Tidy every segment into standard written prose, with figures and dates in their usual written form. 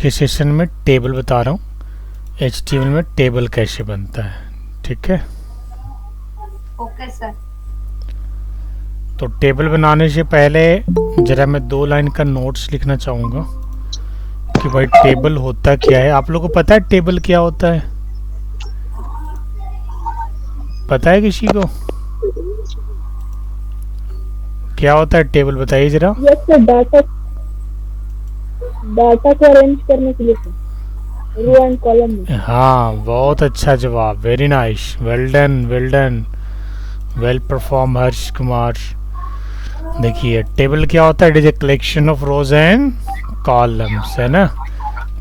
के सेशन में टेबल बता रहा हूँ, HTML में टेबल कैसे बनता है। ठीक है, ओके सर। तो टेबल बनाने से पहले जरा मैं 2 लाइन का नोट्स लिखना चाहूँगा कि भाई टेबल होता क्या है। आप लोगों को पता है टेबल क्या होता है? पता है किसी को क्या होता है टेबल? बताइए जरा। यस सर, डाटा को अरेंज करने के लिए रो एंड कॉलम में। हाँ, बहुत अच्छा जवाब, very nice, well done, well done, well perform Harsh Kumar. देखिए टेबल क्या होता है, it is a collection of rows and columns, है ना।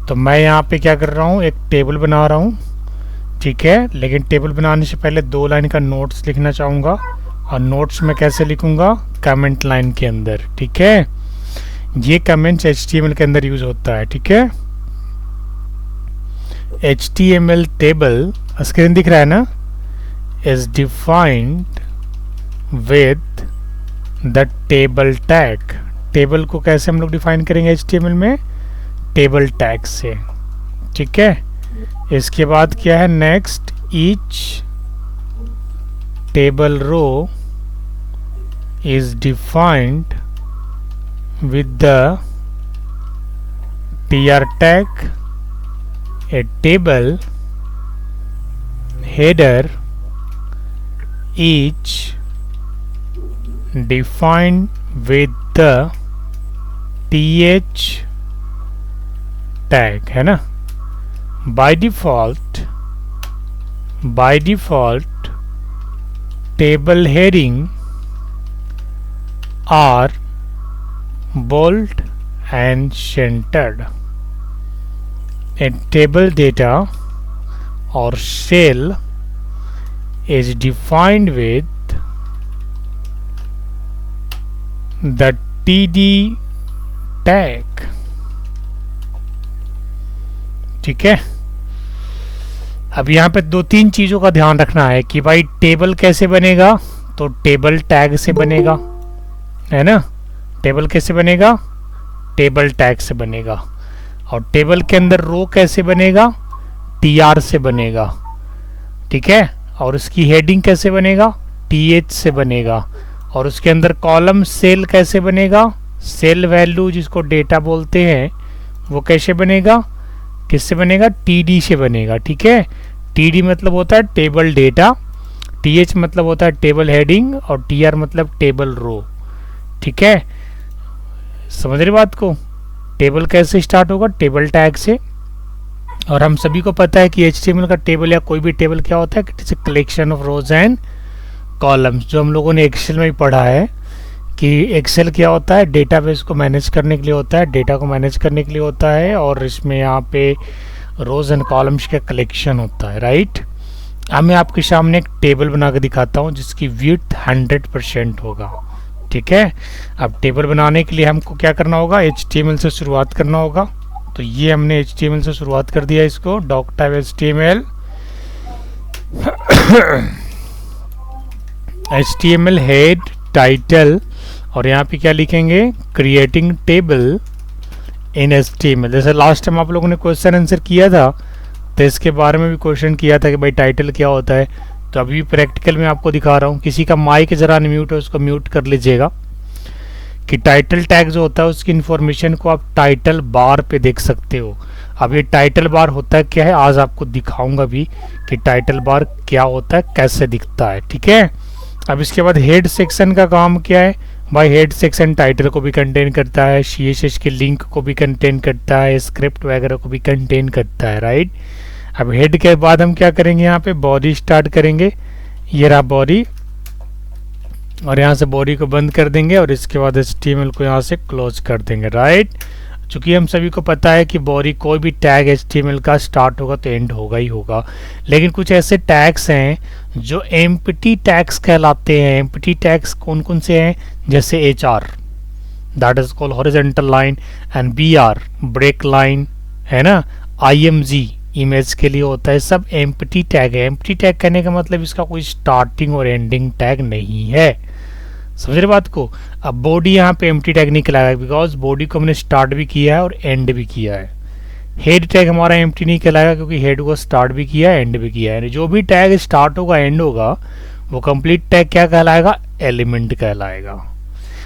तो मैं यहाँ पे क्या कर रहा हूँ, एक टेबल बना रहा हूँ। ठीक है, लेकिन टेबल बनाने से पहले 2 लाइन का नोट्स लिखना चाहूँगा, और नोट्स में कैसे लिखूँगा? कमेंट लाइन के अंदर। ठीक है, ये कमेंट्स HTML के अंदर यूज होता है। ठीक है, HTML टेबल स्क्रीन दिख रहा है ना, is defined with the table tag. Table को कैसे हम लोग डिफाइन करेंगे HTML में? टेबल टैग से। ठीक है, इसके बाद क्या है next, each table row is defined with the tr tag, a table header each defined with the th tag, है ना। by default table heading are bold and centered. A table data or cell is defined with the td tag. ठीक है, अब यहाँ पे 2-3 चीज़ों का ध्यान रखना है कि भाई टेबल कैसे बनेगा, तो टेबल टैग से बनेगा, है ना। टेबल कैसे बनेगा? टेबल टैग से बनेगा। और टेबल के अंदर रो कैसे बनेगा? TR से बनेगा। ठीक है, और उसकी हेडिंग कैसे बनेगा? TH से बनेगा। और उसके अंदर कॉलम सेल कैसे बनेगा? सेल वैल्यू जिसको डेटा बोलते हैं वो कैसे बनेगा? किससे बनेगा? TD से बनेगा। ठीक है, TD मतलब होता है टेबल डेटा, TH मतलब होता है टेबल हेडिंग, और TR मतलब टेबल रो। ठीक है, समझ रहे बात को? टेबल कैसे स्टार्ट होगा? टेबल टैग से। और हम सभी को पता है कि HTML का टेबल या कोई भी टेबल क्या होता है? It is a collection of rows and columns, जो हम लोगों ने एक्सेल में भी पढ़ा है कि एक्सेल क्या होता है? डेटाबेस को मैनेज करने के लिए होता है, डेटा को मैनेज करने के लिए होता है, और इसमें यहाँ पे रोज एंड कॉलम्स का कलेक्शन होता है, राइट। अब मैं आपके सामने एक टेबल बना के दिखाता हूँ जिसकी विड्थ 100% होगा। ठीक है, अब टेबल बनाने के लिए हमको क्या करना होगा? HTML से शुरुआत करना होगा। तो ये हमने HTML से शुरुआत कर दिया, इसको doctype HTML HTML head title, और यहाँ पे क्या लिखेंगे? Creating table in HTML। जैसे लास्ट टाइम आप लोगों ने क्वेश्चन आंसर किया था तो इसके बारे में भी क्वेश्चन किया था कि भाई टाइटल क्या होता है। तो अभी प्रैक्टिकल में आपको दिखा रहा हूँ। किसी का माइक जरा अनम्यूट है उसको म्यूट कर लीजिएगा। कि टाइटल टैग जो होता है उसकी इन्फॉर्मेशन को आप टाइटल बार पे देख सकते हो। अब ये टाइटल बार होता है क्या है, आज आपको दिखाऊंगा भी कि टाइटल बार क्या होता है, कैसे दिखता है। ठीक है, अब इसके बाद हेड सेक्शन का काम क्या है? भाई हेड सेक्शन टाइटल को भी कंटेन करता है, CSS के लिंक को भी कंटेन करता है, स्क्रिप्ट वगैरह को भी कंटेन करता है, राइट। अब हेड के बाद हम क्या करेंगे? यहाँ पे बॉडी स्टार्ट करेंगे, ये रहा बॉडी, और यहाँ से बॉडी को बंद कर देंगे, और इसके बाद HTML को यहाँ से क्लोज कर देंगे, राइट। चूंकि हम सभी को पता है कि बॉडी कोई भी टैग HTML का स्टार्ट होगा तो एंड होगा ही होगा। लेकिन कुछ ऐसे टैग्स हैं जो एम्प्टी टैग्स कहलाते हैं। एम्प्टी टैग्स कौन कौन से हैं? जैसे HR, that is called horizontal line, and BR break line, है ना। IMG इमेज के लिए होता है, सब एम्प्टी टैग है। एम्प्टी टैग कहने का मतलब इसका कोई स्टार्टिंग और एंडिंग टैग नहीं है। समझ रहे बात को? अब बॉडी यहाँ पे एम्प्टी टैग नहीं कहलाएगा बिकॉज बॉडी को हमने स्टार्ट भी किया है और एंड भी किया है। हेड टैग हमारा एम्प्टी नहीं कहलाएगा क्योंकि हेड को स्टार्ट भी किया है एंड भी किया है। जो भी टैग स्टार्ट होगा एंड होगा वो कंप्लीट टैग क्या कहलाएगा, एलिमेंट कहलाएगा।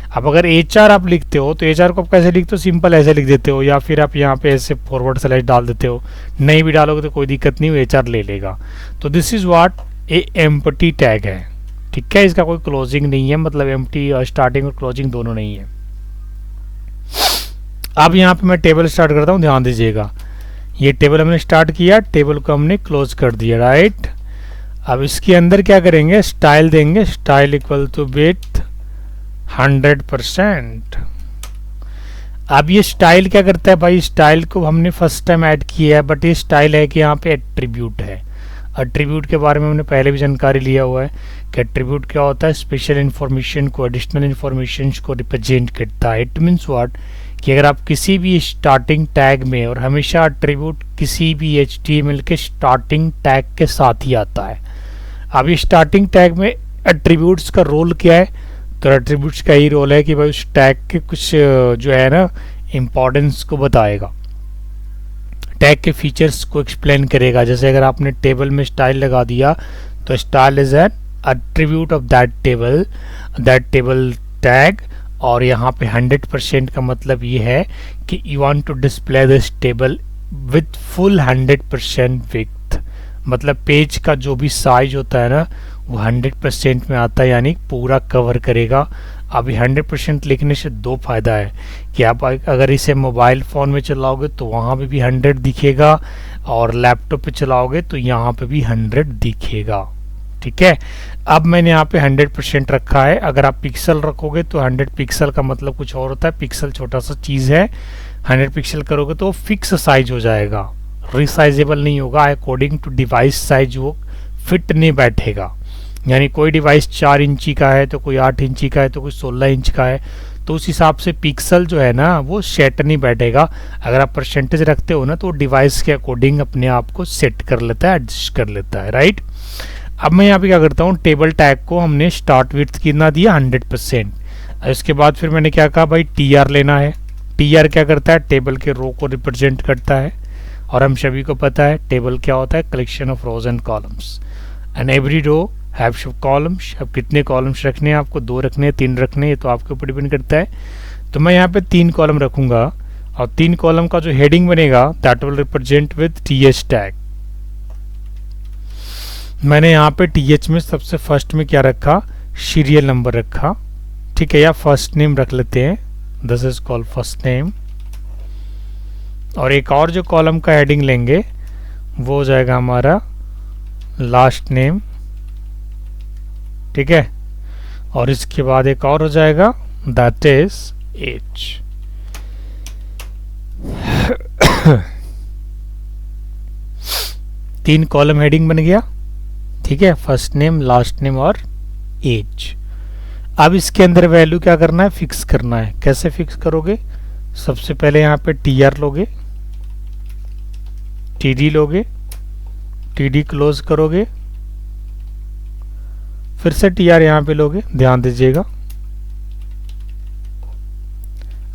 अब अगर HR आप लिखते हो तो HR को आप कैसे लिखते हो, सिंपल ऐसे लिख देते हो, या फिर आप यहाँ पे ऐसे फॉरवर्ड स्लैश डाल देते हो। नहीं भी डालोगे तो कोई दिक्कत नहीं, HR ले लेगा। तो this is what A empty tag है, ठीक है। इसका कोई क्लोजिंग नहीं है, मतलब एम्प्टी और स्टार्टिंग और क्लोजिंग दोनों नहीं है। अब यहाँ पे मैं टेबल स्टार्ट करता हूँ, ध्यान दीजिएगा। ये टेबल हमने स्टार्ट किया, टेबल को हमने क्लोज कर दिया, राइट। अब इसके अंदर क्या करेंगे, स्टाइल देंगे, स्टाइल इक्वल टू विड्थ 100%। अब ये स्टाइल क्या करता है भाई, स्टाइल को हमने फर्स्ट टाइम ऐड किया है, बट ये स्टाइल है कि यहाँ पे एट्रीब्यूट है। एट्रीब्यूट के बारे में हमने पहले भी जानकारी लिया हुआ है कि एट्रीब्यूट क्या होता है, स्पेशल इन्फॉर्मेशन को, एडिशनल इन्फॉर्मेशन को रिप्रेजेंट करता है। इट मीन्स व्हाट कि अगर आप किसी भी स्टार्टिंग टैग में, और हमेशा एट्रीब्यूट किसी भी HTML के स्टार्टिंग टैग के साथ ही आता है। अब ये स्टार्टिंग टैग में एट्रीब्यूट्स का रोल क्या है, तो एट्रीब्यूट्स का ही रोल है कि भाई उस टैग के कुछ जो है ना इम्पोर्टेंस को बताएगा, टैग के फीचर्स को एक्सप्लेन करेगा। जैसे अगर आपने टेबल में स्टाइल लगा दिया तो style is an attribute of that table tag. और यहाँ पे 100% का मतलब ये है कि you want to display this table with full 100% width, मतलब पेज का जो भी साइज होता है ना वो 100% में आता है, यानी पूरा कवर करेगा। अभी 100% लिखने से दो फायदा है कि आप अगर इसे मोबाइल फ़ोन में चलाओगे तो वहाँ पे भी 100 दिखेगा, और लैपटॉप पे चलाओगे तो यहाँ पे भी 100 दिखेगा, ठीक है। अब मैंने यहाँ पे 100% रखा है। अगर आप पिक्सल रखोगे तो 100 पिक्सल का मतलब कुछ और होता है, पिक्सल छोटा सा चीज़ है। 100 पिक्सल करोगे तो फिक्स साइज हो जाएगा, रिसाइजेबल नहीं होगा। अकॉर्डिंग टू डिवाइस साइज वो फिट नहीं बैठेगा, यानी कोई डिवाइस 4 इंची का है तो कोई 8 इंची का है तो कोई 16 इंच का है, तो उस हिसाब से पिक्सल जो है ना वो सेट नहीं बैठेगा। अगर आप परसेंटेज रखते हो ना तो डिवाइस के अकॉर्डिंग अपने आप को सेट कर लेता है, एडजस्ट कर लेता है, राइट। अब मैं यहाँ पे क्या करता हूँ, टेबल टैग को हमने स्टार्ट विड्थ कितना दिया 100%। इसके बाद फिर मैंने क्या कहा भाई TR लेना है। TR क्या करता है, टेबल के रो को रिप्रेजेंट करता है, और हम सभी को पता है टेबल क्या होता है, collection of rows and columns, and every row have columns. अब कितने कॉलम्स रखने हैं आपको, 2 रखने हैं, 3 रखने हैं, ये तो आपके ऊपर डिपेंड करता है। तो मैं यहाँ पे 3 कॉलम रखूंगा, और 3 कॉलम का जो हेडिंग बनेगा that will represent with TH tag. मैंने यहाँ पे TH में सबसे फर्स्ट में क्या रखा, सीरियल नंबर रखा, ठीक है, या फर्स्ट नेम रख लेते हैं, this is called first name. और एक और जो कॉलम का हेडिंग लेंगे वो हो जाएगा हमारा लास्ट नेम, ठीक है। और इसके बाद एक और हो जाएगा दैट इज एज। तीन कॉलम हेडिंग बन गया, ठीक है, फर्स्ट नेम, लास्ट नेम और एज। अब इसके अंदर वैल्यू क्या करना है, फिक्स करना है। कैसे फिक्स करोगे, सबसे पहले यहाँ पे TR लोगे, TD लोगे, TD क्लोज करोगे, फिर से TR यहाँ पे लोगे, ध्यान दीजिएगा।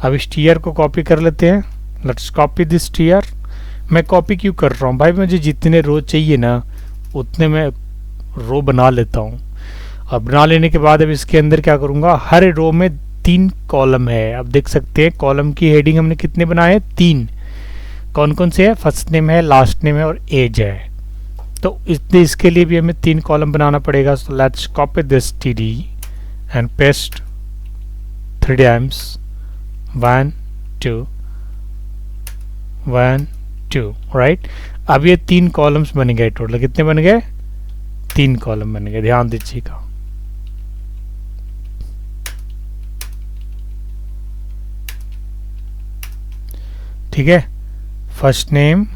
अब इस TR को कॉपी कर लेते हैं, लेट्स कॉपी दिस TR। मैं कॉपी क्यों कर रहा हूँ भाई, मुझे जितने रो चाहिए ना उतने मैं रो बना लेता हूँ। और बना लेने के बाद अब इसके अंदर क्या करूँगा, हर रो में 3 कॉलम है। अब देख सकते हैं कॉलम की हेडिंग हमने कितने बनाए, 3। कौन कौन से है, फर्स्ट नेम है, लास्ट नेम है और एज है। तो इसके लिए भी हमें 3 कॉलम बनाना पड़ेगा। So let's copy this TD and paste 3 times 1 2 1 2, right. अब ये 3 कॉलम्स बन गए, टोटल कितने बन गए, 3 कॉलम बन गए, ध्यान दीजिएगा। ठीक है, फर्स्ट नेम,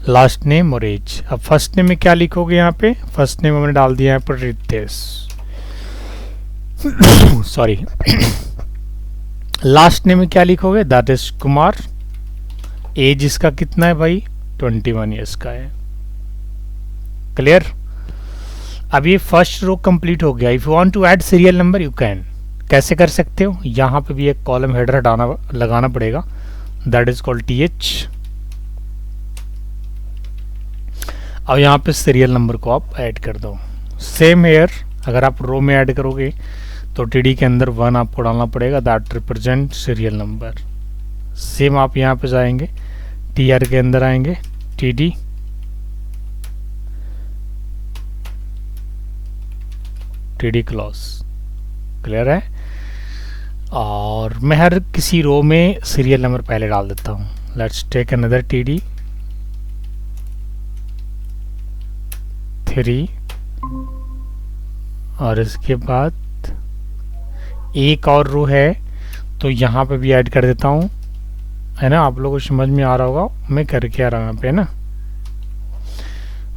लास्ट नेम और एज। अब फर्स्ट नेम में क्या लिखोगे, यहाँ पे फर्स्ट नेम हमने डाल दिया यहाँ पर रितेश, सॉरी। लास्ट नेम में क्या लिखोगे, दैट इज कुमार। एज इसका कितना है भाई, 21 ईयर्स का है। क्लियर। अब ये फर्स्ट रो कंप्लीट हो गया। If you want to add serial number you can. कैसे कर सकते हो, यहाँ पे भी एक कॉलम हेडर हटाना लगाना पड़ेगा, दैट इज कॉल्ड TH। अब यहाँ पे सीरियल नंबर को आप ऐड कर दो। सेम हेयर अगर आप रो में ऐड करोगे तो टीडी के अंदर 1 आपको डालना पड़ेगा, that represent serial number. Same आप यहाँ पे जाएंगे, टीआर के अंदर आएंगे, टीडी, टीडी क्लॉज, क्लियर है। और मैं हर किसी रो में सीरियल नंबर पहले डाल देता हूँ। लेट्स टेक अनदर टीडी 3 और इसके बाद एक और रो है तो यहाँ पे भी ऐड कर देता हूँ, है ना। आप लोगों को समझ में आ रहा होगा मैं करके आ रहा हूँ यहाँ पे ना।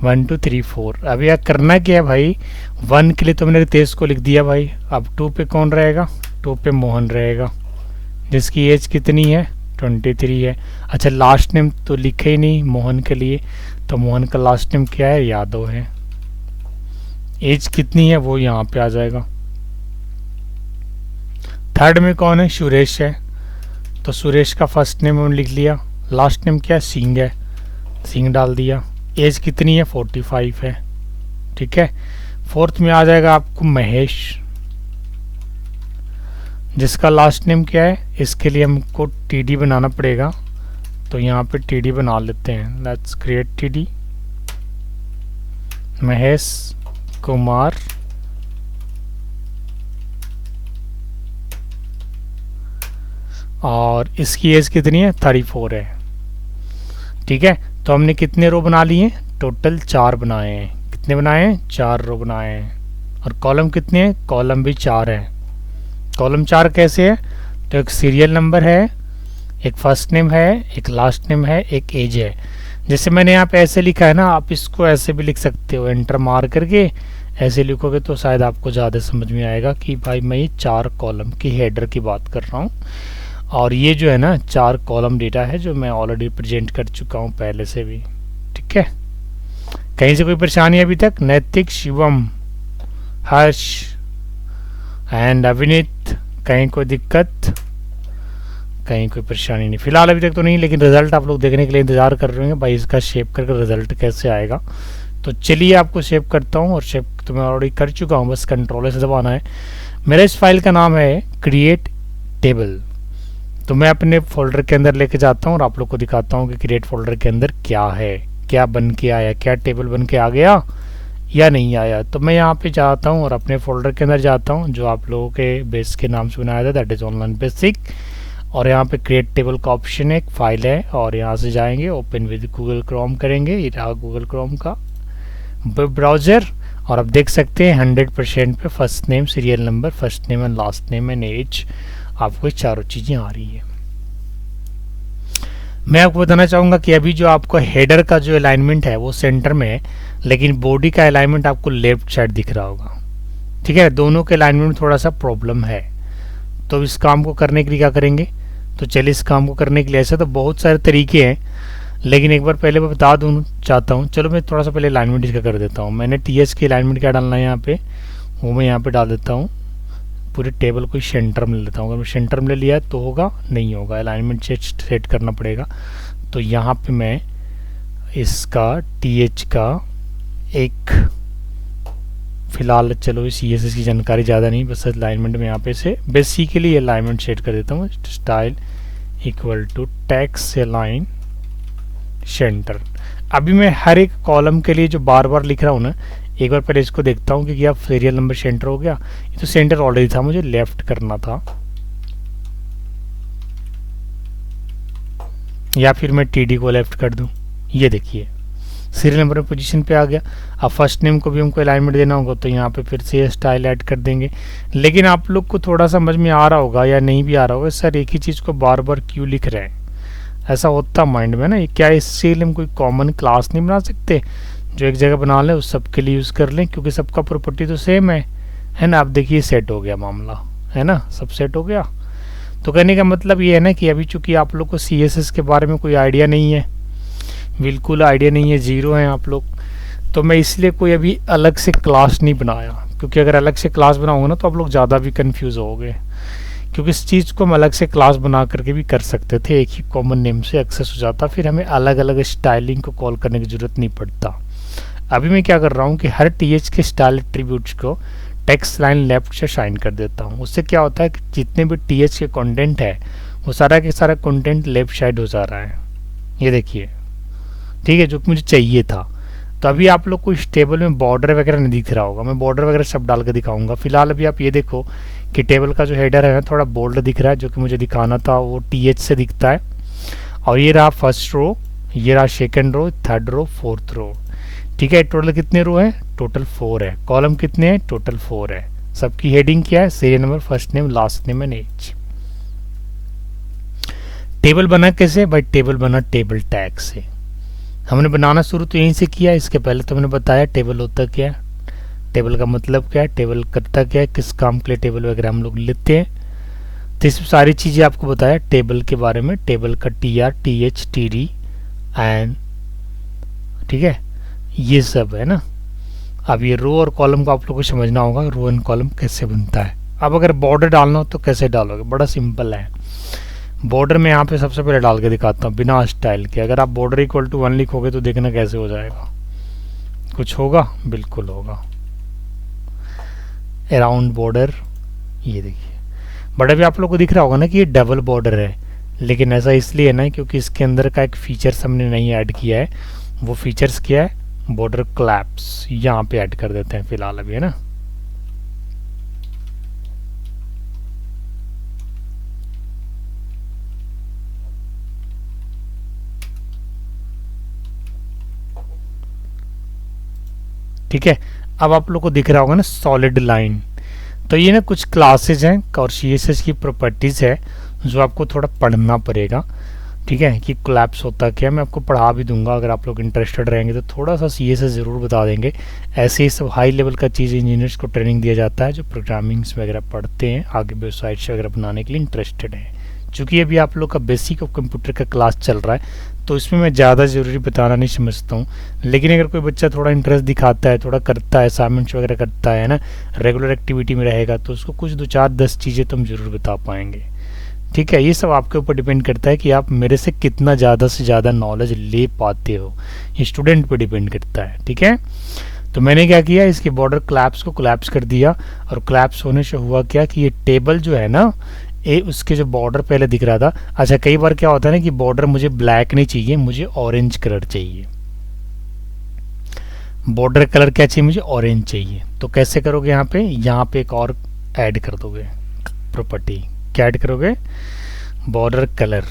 1 2 3 4। अभी यह करना क्या है भाई, 1 के लिए तो मैंने रितेश को लिख दिया भाई। अब 2 पे कौन रहेगा, 2 पे मोहन रहेगा, जिसकी एज कितनी है 23 है। अच्छा लास्ट नेम तो लिखे ही नहीं मोहन के लिए, तो मोहन का लास्ट नेम क्या है, यादव है। एज कितनी है वो यहाँ पे आ जाएगा। थर्ड में कौन है, सुरेश है, तो सुरेश का फर्स्ट नेम हमने लिख लिया, लास्ट नेम क्या है, सिंह है, सिंह डाल दिया। एज कितनी है 45 है, ठीक है। फोर्थ में आ जाएगा आपको महेश, जिसका लास्ट नेम क्या है, इसके लिए हमको टीडी बनाना पड़ेगा, तो यहाँ पे टीडी बना लेते हैं। Let's create TD Mahesh Kumar और इसकी एज कितनी है 34 है, ठीक है। तो हमने कितने रो बना लिए, टोटल 4 बनाए हैं। कितने बनाए हैं, 4 रो बनाए हैं। और कॉलम कितने हैं, कॉलम भी 4 है। कॉलम 4 कैसे है, तो एक सीरियल नंबर है, एक फर्स्ट नेम है, एक लास्ट नेम है, एक एज है। जैसे मैंने यहाँ पे ऐसे लिखा है ना, आप इसको ऐसे भी लिख सकते हो, एंटर मार करके ऐसे लिखोगे तो शायद आपको ज़्यादा समझ में आएगा कि भाई मैं ये 4 कॉलम की हेडर की बात कर रहा हूँ। और ये जो है ना 4 कॉलम डेटा है जो मैं ऑलरेडी प्रेजेंट कर चुका हूँ पहले से भी, ठीक है। कहीं से कोई परेशानी अभी तक, नैतिक, शिवम, हर्ष एंड अभिनीत, कहीं कोई दिक्कत, कहीं कोई परेशानी नहीं फिलहाल अभी तक तो नहीं, लेकिन रिजल्ट आप लोग देखने के लिए इंतजार कर रहे होंगे भाई इसका शेप करके रिजल्ट कैसे आएगा। तो चलिए आपको शेप करता हूँ, और शेप तो मैं ऑलरेडी कर चुका हूँ, बस कंट्रोलर से दबाना है। मेरे इस फाइल का नाम है क्रिएट टेबल। तो मैं अपने फोल्डर के अंदर लेके जाता हूँ और आप लोग को दिखाता हूँ कि क्रिएट फोल्डर के अंदर क्या है, क्या बन के आया, क्या टेबल बन के आ गया या नहीं आया। तो मैं यहाँ पे जाता हूँ और अपने फोल्डर के अंदर जाता हूँ जो आप लोगों के बेस के नाम से बनाया था, दैट इज़ ऑनलाइन बेसिक। और यहाँ पे क्रिएट टेबल का ऑप्शन है, एक फाइल है, और यहाँ से जाएंगे ओपन विद गूगल क्रोम करेंगे, ये रहा गूगल क्रोम का वेब ब्राउज़र। और आप देख सकते हैं 100% पे first name, serial number, first name and last name and age, आपको चारों चीज़ें आ रही है। मैं आपको बताना चाहूँगा कि अभी जो आपको हेडर का जो अलाइनमेंट है वो सेंटर में है, लेकिन बॉडी का अलाइनमेंट आपको लेफ्ट साइड दिख रहा होगा, ठीक है। दोनों के अलाइनमेंट में थोड़ा सा प्रॉब्लम है। तो इस काम को करने के लिए क्या करेंगे, तो चलिए इस काम को करने के लिए ऐसे तो बहुत सारे तरीके हैं, लेकिन एक बार पहले मैं बता दूँ चाहता हूँ। चलो मैं थोड़ा सा पहले अलाइनमेंट इसका कर देता हूँ। मैंने टीएस की अलाइनमेंट क्या डालना है यहाँ पे, वो मैं यहाँ पे डाल देता हूँ। पूरे टेबल को सेंटर में ले लेता हूँ। अगर मैं सेंटर में ले लिया तो होगा, नहीं होगा, अलाइनमेंट सेट करना पड़ेगा। तो यहाँ पे मैं इसका टीएच का एक फ़िलहाल, चलो सी एस एस की जानकारी ज़्यादा नहीं, बस अलाइनमेंट में यहाँ पे से बेसिकली अलाइनमेंट सेट कर देता हूँ। Style equal to text align center. अभी मैं हर एक कॉलम के लिए जो बार बार लिख रहा हूँ ना, एक बार पहले इसको देखता हूँ कि क्या सीरियल नंबर सेंटर हो गया। ये तो सेंटर ऑलरेडी था, मुझे लेफ्ट करना था, या फिर मैं टीडी को लेफ्ट कर दूँ। ये देखिए सीरियल नंबर में पोजीशन पे आ गया। अब फर्स्ट नेम को भी हमको अलाइनमेंट देना होगा, तो यहाँ पे फिर से स्टाइल ऐड कर देंगे। लेकिन आप लोग को थोड़ा समझ में आ रहा होगा या नहीं भी आ रहा होगा, सर एक ही चीज़ को बार बार क्यों लिख रहे हैं, ऐसा होता माइंड में ना। क्या इससे हम कोई कॉमन क्लास नहीं बना सकते जो एक जगह बना लें, उस सबके लिए यूज़ कर लें, क्योंकि सबका प्रॉपर्टी तो सेम है ना। आप देखिए सेट हो गया मामला, है ना, सब सेट हो गया। तो कहने का मतलब ये है ना कि अभी चूंकि आप लोग को CSS के बारे में कोई आइडिया नहीं है, बिल्कुल आइडिया नहीं है, ज़ीरो हैं आप लोग, तो मैं इसलिए कोई अभी अलग से क्लास नहीं बनाया। क्योंकि अगर अलग से क्लास बनाऊंगा ना तो आप लोग ज़्यादा भी कंफ्यूज होगे, क्योंकि इस चीज़ को हम अलग से क्लास बना करके भी कर सकते थे, एक ही कॉमन नेम से एक्सेस हो जाता, फिर हमें अलग अलग स्टाइलिंग को कॉल करने की ज़रूरत नहीं पड़ता। अभी मैं क्या कर रहा हूँ कि हर टीएच के स्टाइल एट्रीब्यूट्स को टेक्स्ट लाइन लेफ्ट से शाइन कर देता हूँ। उससे क्या होता है कि जितने भी टीएच के कंटेंट है वो सारा के सारा कंटेंट लेफ्ट साइड हो जा रहा है। ये देखिए, ठीक है, जो कि मुझे चाहिए था। तो अभी आप लोग को इस टेबल में बॉर्डर वगैरह नहीं दिख रहा होगा, मैं बॉर्डर वगैरह सब डाल के दिखाऊंगा। फिलहाल अभी आप ये देखो कि टेबल का जो हेडर है थोड़ा बोल्ड दिख रहा है, जो कि मुझे दिखाना था वो टीएच से दिखता है। और ये रहा फर्स्ट रो, ये रहा second row, third row, fourth row. ठीक है, टोटल कितने रो है? टोटल 4 है। कॉलम कितने हैं? टोटल 4 है। सबकी हेडिंग क्या है? Serial number, first name, last name and age. Table बना कैसे भाई? टेबल बना टेबल टैग से। हमने बनाना शुरू तो यहीं से किया। इसके पहले तो मैंने बताया टेबल होता क्या है, टेबल का मतलब क्या है, टेबल करता क्या है, किस काम के लिए टेबल वगैरह हम लोग लेते हैं। तो इस सारी चीज़ें आपको बताया टेबल के बारे में। टेबल का TR, TH, TD एंड, ठीक है, ये सब है ना। अब ये रो और कॉलम को आप लोग को समझना होगा, रो एंड कॉलम कैसे बनता है। अब अगर बॉर्डर डालना हो तो कैसे डालोगे? बड़ा सिंपल है। बॉर्डर में यहाँ पे सबसे पहले डाल के दिखाता हूँ बिना स्टाइल के। अगर आप बॉर्डर इक्वल टू 1 लिखोगे तो देखना कैसे हो जाएगा। कुछ होगा? बिल्कुल होगा। अराउंड बॉर्डर, ये देखिए। बट अभी आप लोग को दिख रहा होगा ना कि ये डबल बॉर्डर है, लेकिन ऐसा इसलिए है ना क्योंकि इसके अंदर का एक फीचर्स हमने नहीं ऐड किया है। वो फीचर्स क्या है? बॉर्डर क्लैप्स, यहाँ पे ऐड कर देते हैं फिलहाल अभी, है ना। ठीक है, अब आप लोग को दिख रहा होगा ना सॉलिड लाइन। तो ये ना कुछ क्लासेज हैं और CSS की प्रॉपर्टीज़ है जो आपको थोड़ा पढ़ना पड़ेगा। ठीक है, कि कोलैप्स होता क्या है, मैं आपको पढ़ा भी दूंगा। अगर आप लोग इंटरेस्टेड रहेंगे तो थोड़ा सा CSS ज़रूर बता देंगे। ऐसे ही सब हाई लेवल का चीज़ इंजीनियर्स को ट्रेनिंग दिया जाता है जो प्रोग्रामिंग्स वगैरह पढ़ते हैं, आगे वेबसाइट्स वगैरह बनाने के लिए इंटरेस्टेड हैं। चूँकि अभी आप लोग का बेसिक ऑफ कंप्यूटर का क्लास चल रहा है तो इसमें मैं ज़्यादा ज़रूरी बताना नहीं समझता हूँ। लेकिन अगर कोई बच्चा थोड़ा इंटरेस्ट दिखाता है, थोड़ा करता है, असाइनमेंट्स वगैरह करता है ना, रेगुलर एक्टिविटी में रहेगा, तो उसको कुछ 2 4 10 चीज़ें तो हम ज़रूर बता पाएंगे। ठीक है, ये सब आपके ऊपर डिपेंड करता है कि आप मेरे से कितना ज़्यादा से ज़्यादा नॉलेज ले पाते हो। ये स्टूडेंट पे डिपेंड करता है। ठीक है, तो मैंने क्या किया, इसके बॉर्डर क्लैप्स को कोलैप्स कर दिया। और कोलैप्स होने से हुआ क्या कि ये टेबल जो है ना, ये उसके जो बॉर्डर पहले दिख रहा था। अच्छा, कई बार क्या होता है ना कि बॉर्डर मुझे ब्लैक नहीं चाहिए, मुझे ऑरेंज कलर चाहिए। बॉर्डर कलर क्या चाहिए? मुझे ऑरेंज चाहिए। तो कैसे करोगे? यहाँ पे एक और ऐड कर दोगे प्रॉपर्टी। क्या ऐड करोगे? Border colour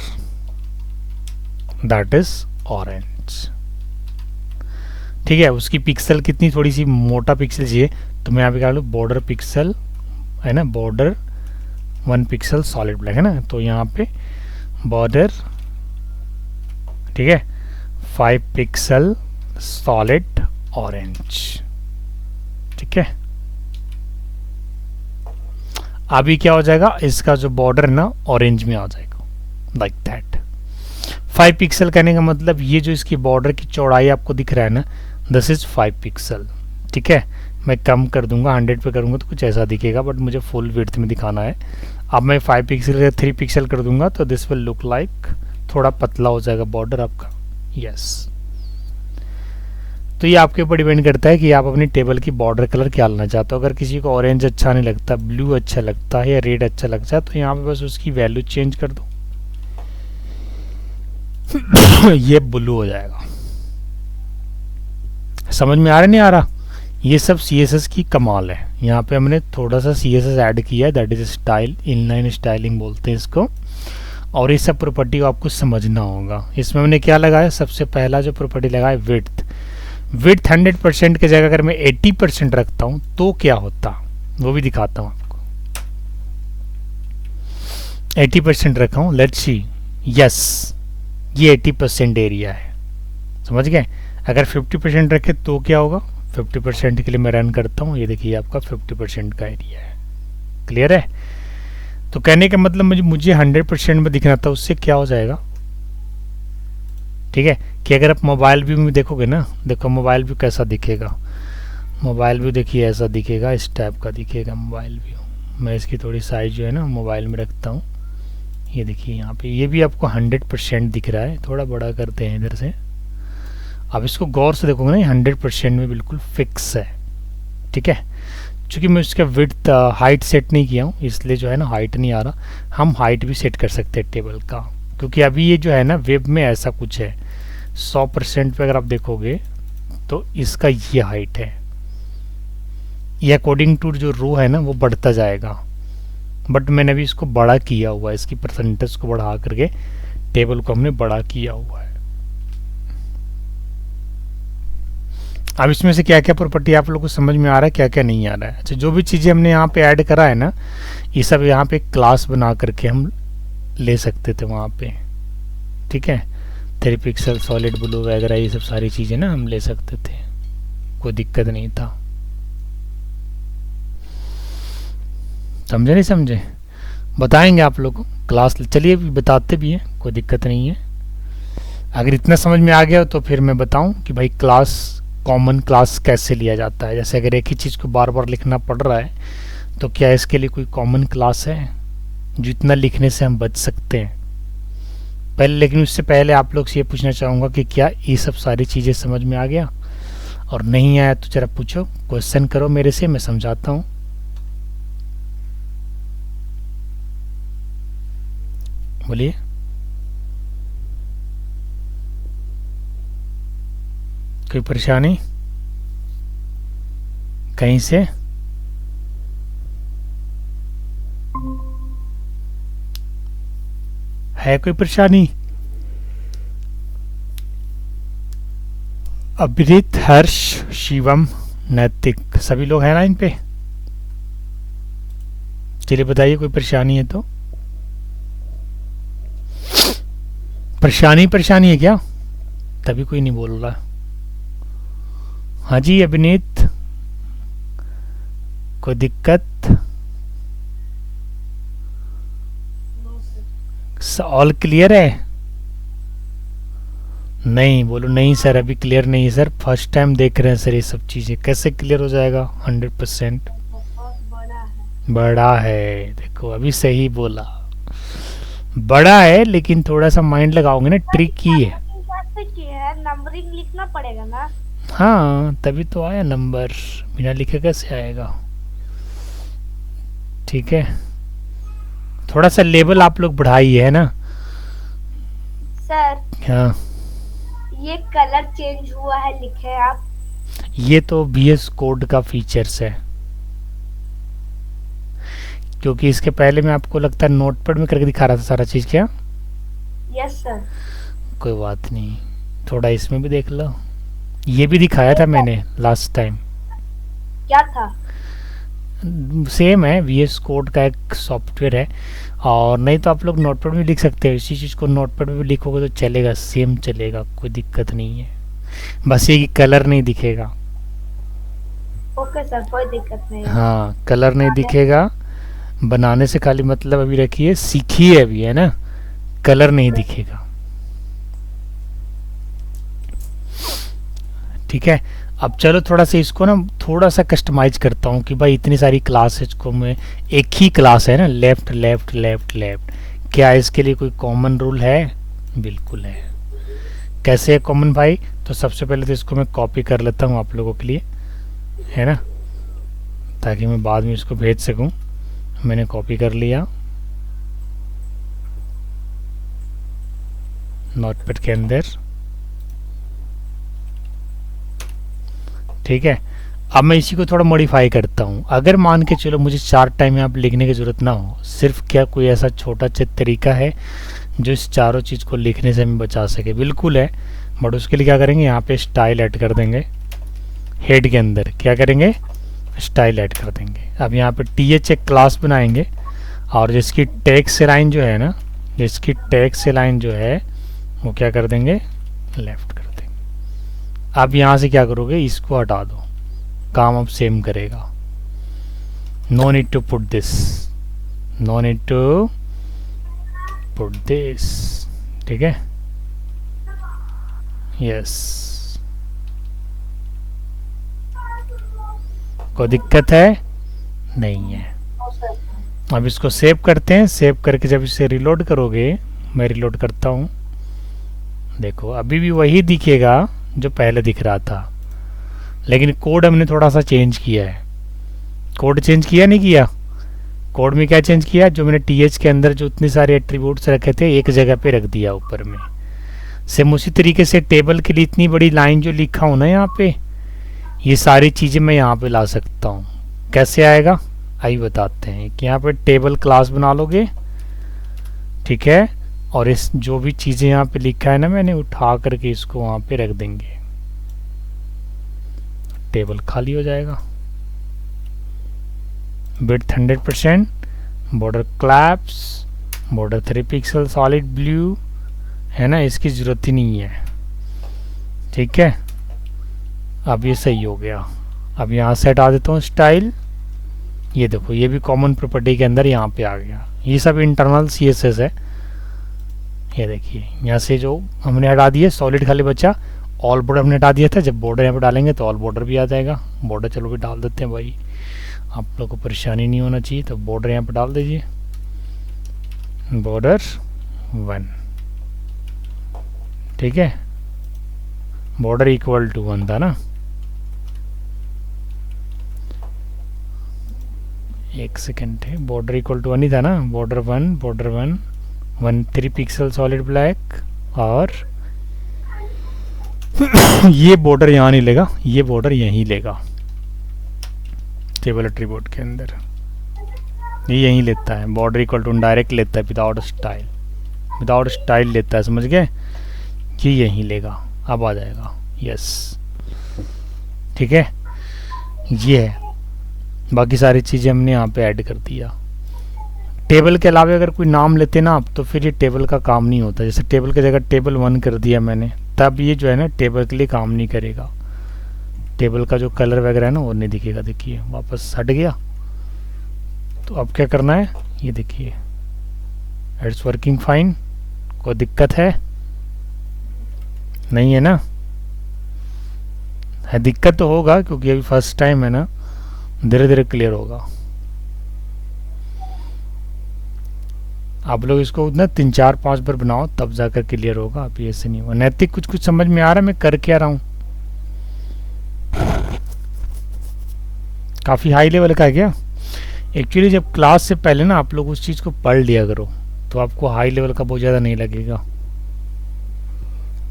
that is orange. ठीक है, उसकी पिक्सल कितनी, थोड़ी सी मोटा पिक्सल चाहिए, तो मैं यहाँ पे क्या लूँ? बॉर्डर पिक्सल, है ना, बॉर्डर 1 पिक्सल सॉलिड ब्लैक, है ना। तो यहाँ पे बॉर्डर, ठीक है, 5 पिक्सल सॉलिड ऑरेंज। ठीक है, अभी क्या हो जाएगा? इसका जो बॉर्डर है ना ऑरेंज में आ जाएगा, लाइक दैट। 5 पिक्सल कहने का मतलब ये जो इसकी बॉर्डर की चौड़ाई आपको दिख रहा है ना, दिस इज 5 पिक्सल। ठीक है, मैं कम कर दूंगा, 100 पे करूंगा तो कुछ ऐसा दिखेगा, बट मुझे फुल विड्थ में दिखाना है। अब मैं 5 पिक्सल या 3 पिक्सल कर दूंगा तो दिस विल लुक लाइक, थोड़ा पतला हो जाएगा बॉर्डर आपका। यस, तो ये आपके ऊपर डिपेंड करता है कि आप अपनी टेबल की बॉर्डर कलर क्या लेना चाहते हो। अगर किसी को ऑरेंज अच्छा नहीं लगता, ब्लू अच्छा लगता है या रेड अच्छा लगता है, तो यहाँ पे बस उसकी वैल्यू चेंज कर दो ये ब्लू हो जाएगा। समझ में आ रहा नहीं आ रहा? ये सब CSS की कमाल है। यहाँ पे हमने थोड़ा सा CSS ऐड किया है, that is style, inline styling बोलते हैं इसको। और ये सब प्रॉपर्टी को आपको समझना होगा। इसमें हमने क्या लगाया? सबसे पहला जो प्रॉपर्टी लगाया विड्थ। विड्थ 100% की जगह अगर मैं 80% रखता हूँ तो क्या होता, वो भी दिखाता हूँ आपको। 80% रखा हूँ, लेट्स सी। यस, ये 80% एरिया है, समझ गए। अगर 50% रखे तो क्या होगा? 50% के लिए मैं रन करता हूँ, ये देखिए आपका 50% का एरिया है। क्लियर है? तो कहने का मतलब मुझे 100% में दिखना था, उससे क्या हो जाएगा? ठीक है, कि अगर आप मोबाइल व्यू में देखोगे ना, देखो मोबाइल व्यू कैसा दिखेगा। मोबाइल व्यू देखिए ऐसा दिखेगा, इस टाइप का दिखेगा मोबाइल व्यू। मैं इसकी थोड़ी साइज जो है ना मोबाइल में रखता हूँ, ये देखिए यहाँ पे, ये भी आपको 100% दिख रहा है। थोड़ा बड़ा करते हैं इधर से, अब इसको गौर से देखोगे ना, 100% में बिल्कुल फिक्स है। ठीक है, चूँकि मैं इसका विड्थ हाइट सेट नहीं किया हूँ, इसलिए जो है ना हाइट नहीं आ रहा। हम हाइट भी सेट कर सकते हैं टेबल का, क्योंकि अभी ये जो है ना वेब में ऐसा कुछ है, 100% पे अगर आप देखोगे तो इसका ये हाइट है, ये अकॉर्डिंग टू जो रो है ना वो बढ़ता जाएगा। बट मैंने अभी इसको बड़ा किया हुआ है, इसकी परसेंटेज को बढ़ा करके टेबल को हमने बड़ा किया हुआ है। अब इसमें से क्या क्या प्रॉपर्टी आप लोगों को समझ में आ रहा है, क्या क्या नहीं आ रहा है। अच्छा, जो भी चीज़ें हमने यहाँ पे ऐड करा है ना, ये सब यहाँ पे क्लास बना करके हम ले सकते थे वहाँ पे। ठीक है, 3 पिक्सल, सॉलिड ब्लू वगैरह ये सब सारी चीज़ें ना हम ले सकते थे, कोई दिक्कत नहीं था। समझे नहीं समझे, बताएंगे आप लोग को क्लास, चलिए बताते भी हैं, कोई दिक्कत नहीं है। अगर इतना समझ में आ गया तो फिर मैं बताऊं कि भाई क्लास, कॉमन क्लास कैसे लिया जाता है। जैसे अगर एक ही चीज़ को बार बार लिखना पड़ रहा है तो क्या इसके लिए कोई कॉमन क्लास है जो इतना लिखने से हम बच सकते हैं पहले। लेकिन उससे पहले आप लोग से ये पूछना चाहूँगा कि क्या ये सब सारी चीज़ें समझ में आ गया, और नहीं आया तो जरा पूछो, क्वेश्चन करो मेरे से, मैं समझाता हूँ। बोलिए। कोई परेशानी कहीं से? है कोई परेशानी? अभिजीत, हर्ष, शिवम, नैतिक, सभी लोग हैं ना इन पे? चलिए बताइए, कोई परेशानी है तो। परेशानी है क्या? तभी कोई नहीं बोल रहा। हाँ जी अभिनीत, कोई दिक्कत? ऑल क्लियर है? नहीं बोलो। नहीं सर अभी क्लियर नहीं है सर, फर्स्ट टाइम देख रहे हैं सर ये सब चीज़ें, कैसे क्लियर हो जाएगा 100%? बड़ा है, देखो अभी सही बोला, बड़ा है, लेकिन थोड़ा सा माइंड लगाओगे ना, ट्रिक ही है। नंबरिंग लिखना पड़ेगा ना? हाँ तभी तो आया नंबर, बिना लिखे कैसे आएगा। ठीक है, थोड़ा सा लेवल आप लोग बढ़ाइए, है ना सर? हाँ, ये कलर चेंज हुआ है लिखे आप? ये तो VS कोड का फीचर्स है, क्योंकि इसके पहले मैं आपको लगता है नोटपैड में करके दिखा रहा था सारा चीज़। क्या? Yes sir. कोई बात नहीं, थोड़ा इसमें भी देख लो, ये भी दिखाया था मैंने लास्ट टाइम। क्या था? सेम है, VS कोड का एक सॉफ्टवेयर है, और नहीं तो आप लोग नोटपैड में लिख सकते हो। इसी चीज़ को नोटपैड में भी लिखोगे तो चलेगा, सेम चलेगा, कोई दिक्कत नहीं है, बस ये कि कलर नहीं दिखेगा। ओके सर, कोई दिक्कत नहीं है। हाँ कलर नहीं दिखेगा, बनाने से खाली मतलब अभी रखिए, सीखिए अभी, है ना, कलर नहीं दिखेगा। ठीक है, अब चलो थोड़ा सा इसको ना थोड़ा सा कस्टमाइज करता हूँ कि भाई इतनी सारी क्लासेज को मैं, एक ही क्लास है ना, लेफ्ट लेफ्ट लेफ्ट लेफ्ट, क्या इसके लिए कोई कॉमन रूल है? बिल्कुल है। कैसे है कॉमन भाई? तो सबसे पहले तो इसको मैं कॉपी कर लेता हूँ आप लोगों के लिए, है ना, ताकि मैं बाद में इसको भेज सकूँ। मैंने कॉपी कर लिया नोटपैड के अंदर। ठीक है, अब मैं इसी को थोड़ा मॉडिफाई करता हूँ। अगर मान के चलो मुझे 4 टाइम यहाँ पे लिखने की ज़रूरत ना हो, सिर्फ क्या कोई ऐसा छोटा तरीका है जो इस चारों चीज़ को लिखने से हमें बचा सके? बिल्कुल है, बट उसके लिए क्या करेंगे, यहाँ पे स्टाइल ऐड कर देंगे। हेड के अंदर क्या करेंगे, स्टाइल ऐड कर देंगे। अब यहाँ पे TH एक क्लास बनाएंगे, और जिसकी टेक्स्ट से लाइन जो है ना, जिसकी टेक्स्ट से लाइन जो है वो क्या कर देंगे, लेफ्ट कर देंगे। अब यहाँ से क्या करोगे, इसको हटा दो, काम अब सेम करेगा। No need to put this, no need to put this. ठीक है, यस, कोई दिक्कत है? नहीं है। अब इसको सेव करते हैं। सेव करके जब इसे रिलोड करोगे, मैं रिलोड करता हूँ, देखो अभी भी वही दिखेगा जो पहले दिख रहा था, लेकिन कोड हमने थोड़ा सा चेंज किया है। कोड चेंज किया नहीं किया? कोड में क्या चेंज किया? जो मैंने टीएच के अंदर जो इतने सारे एट्रीब्यूट्स रखे थे एक जगह पे रख दिया ऊपर में। सेम उसी तरीके से टेबल के लिए इतनी बड़ी लाइन जो लिखा हूँ ना यहाँ पे, ये सारी चीज़ें मैं यहाँ पे ला सकता हूँ। कैसे आएगा आइए बताते हैं। कि यहाँ पे टेबल क्लास बना लोगे, ठीक है, और इस जो भी चीज़ें यहाँ पे लिखा है ना मैंने, उठा करके इसको वहाँ पे रख देंगे, टेबल खाली हो जाएगा। Width 100%, border collapse, border 3 pixel solid blue, है ना, इसकी ज़रूरत ही नहीं है। ठीक है, अब ये सही हो गया। अब यहाँ से हटा देता हूँ स्टाइल। ये देखो ये भी कॉमन प्रॉपर्टी के अंदर यहाँ पे आ गया। ये सब इंटरनल सीएसएस है। ये देखिए यहाँ से जो हमने हटा दिया सॉलिड खाली बचा, ऑल बॉर्डर हमने हटा दिया था। जब बॉर्डर यहाँ पे डालेंगे तो ऑल बॉर्डर भी आ जाएगा। बॉर्डर चलो भी डाल देते हैं भाई, आप लोग को परेशानी नहीं होना चाहिए। तो बॉर्डर यहाँ पे डाल दीजिए, बॉर्डर 1, ठीक है, बॉर्डर इक्वल टू 1 था ना। एक सेकेंड है, बॉर्डर इक्वल टू 1 ही था ना। Border 1, border 1, 3 pixel solid black, और ये बॉर्डर यहाँ नहीं लेगा, ये बॉर्डर यहीं लेगा टेबल एट्रीब्यूट के अंदर। ये यहीं लेता है, बॉर्डर इक्वल टू डायरेक्ट लेता है, विदाउट स्टाइल, विदाउट स्टाइल लेता है, समझ गए। ये यहीं लेगा, अब आ जाएगा, यस, ठीक है। ये है, बाकी सारी चीज़ें हमने यहाँ पे ऐड कर दिया। टेबल के अलावा अगर कोई नाम लेते ना आप, तो फिर ये टेबल का काम नहीं होता। जैसे टेबल की जगह टेबल 1 कर दिया मैंने, तब ये जो है ना टेबल के लिए काम नहीं करेगा। टेबल का जो कलर वगैरह है ना वो नहीं दिखेगा। देखिए वापस हट गया। तो अब क्या करना है, ये देखिए इट्स वर्किंग फाइन। कोई दिक्कत है नहीं है ना? है दिक्कत तो होगा क्योंकि अभी फर्स्ट टाइम है ना, धीरे धीरे क्लियर होगा। आप लोग इसको ना 3, 4, 5 बार बनाओ तब जाकर क्लियर होगा। अभी ऐसे नहीं होगा। नैतिक कुछ कुछ समझ में आ रहा है मैं कर क्या रहा हूँ? काफ़ी हाई लेवल का है क्या? एक्चुअली जब क्लास से पहले ना आप लोग उस चीज़ को पढ़ लिया करो तो आपको हाई लेवल का बहुत ज़्यादा नहीं लगेगा।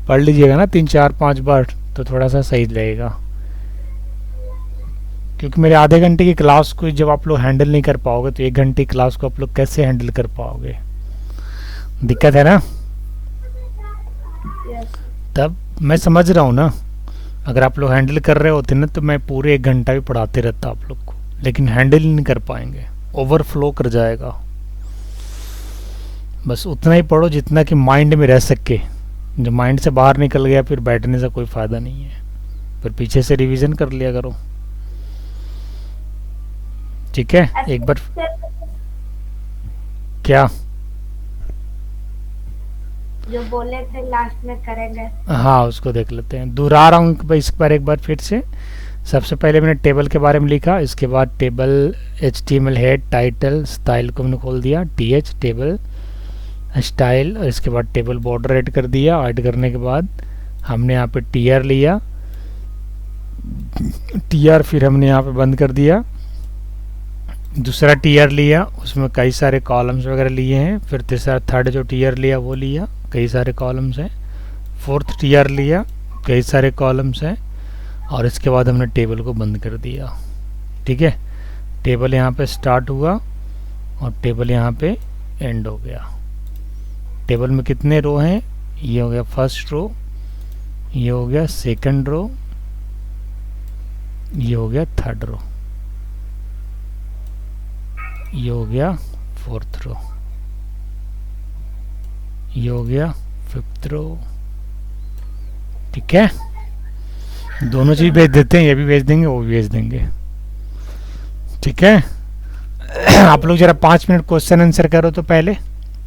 पढ़ लीजिएगा ना 3, 4, 5 बार तो थोड़ा सा सही लगेगा। क्योंकि मेरे आधे घंटे की क्लास को जब आप लोग हैंडल नहीं कर पाओगे तो 1 घंटे की क्लास को आप लोग कैसे हैंडल कर पाओगे? दिक्कत है ना? यस तब मैं समझ रहा हूँ ना, अगर आप लोग हैंडल कर रहे होते ना तो मैं पूरे 1 घंटा भी पढ़ाते रहता आप लोग को, लेकिन हैंडल ही नहीं कर पाएंगे, ओवरफ्लो कर जाएगा। बस उतना ही पढ़ो जितना कि माइंड में रह सके। जो माइंड से बाहर निकल गया फिर बैठने से कोई फ़ायदा नहीं है, फिर पीछे से रिवीजन कर लिया करो, ठीक है। एक बार क्या जो बोले थे लास्ट में करेंगे, हाँ उसको देख लेते हैं। दोहरा रहा हूँ इस बार एक बार फिर से। सबसे पहले मैंने टेबल के बारे में लिखा, इसके बाद table HTML head title style को मैंने खोल दिया, TH टेबल स्टाइल, और इसके बाद टेबल बॉर्डर ऐड कर दिया। ऐड करने के बाद हमने यहाँ पे TR लिया, TR फिर हमने यहाँ पे बंद कर दिया। दूसरा TR लिया, उसमें कई सारे कॉलम्स वगैरह लिए हैं। फिर तीसरा थर्ड जो TR लिया वो लिया, कई सारे कॉलम्स हैं। फोर्थ TR लिया, कई सारे कॉलम्स हैं। और इसके बाद हमने टेबल को बंद कर दिया, ठीक है। टेबल यहाँ पे स्टार्ट हुआ और टेबल यहाँ पे एंड हो गया। टेबल में कितने रो हैं? ये हो गया फर्स्ट रो, ये हो गया सेकंड रो, ये हो गया थर्ड रो, ये हो गया फोर्थ रो, ये हो गया फिफ्थ रो, ठीक है। दोनों चीज भेज देते हैं, ये भी भेज देंगे वो भी भेज देंगे, ठीक है। आप लोग जरा 5 मिनट क्वेश्चन आंसर करो तो पहले।